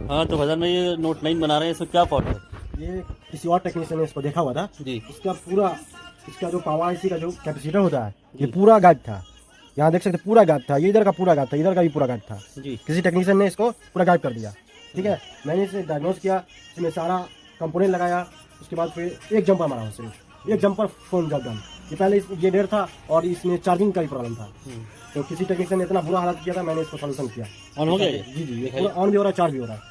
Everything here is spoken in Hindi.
हाँ तो भजन में ये नोट 9 बना रहे हैं, इसमें क्या फॉल्ट है? ये किसी और टेक्नीशियन ने इसको देखा हुआ था जी इसका जो पावर आईसी का जो कैपेसिटर होता है ये पूरा गायब था। यहाँ देख सकते पूरा गायब था, ये इधर का पूरा गायब था, इधर का भी पूरा गायब था। जी किसी टेक्नीशियन ने इसको पूरा गायब कर दिया। ठीक है, मैंने इसे डायग्नोज किया, इसमें सारा कंपोनेंट लगाया, उसके बाद फिर एक जंपर मारा, सिर्फ एक जंपर फोन जब डन। ये पहले ये डेढ़ था और इसमें चार्जिंग का भी प्रॉब्लम था। तो किसी टेक्नीशियन ने इतना बुरा हालत किया था, मैंने इसको सोल्यूशन किया। ऑन हो गया ये? जी जी, ये पूरा ऑन भी हो रहा है, चार्ज भी हो रहा है।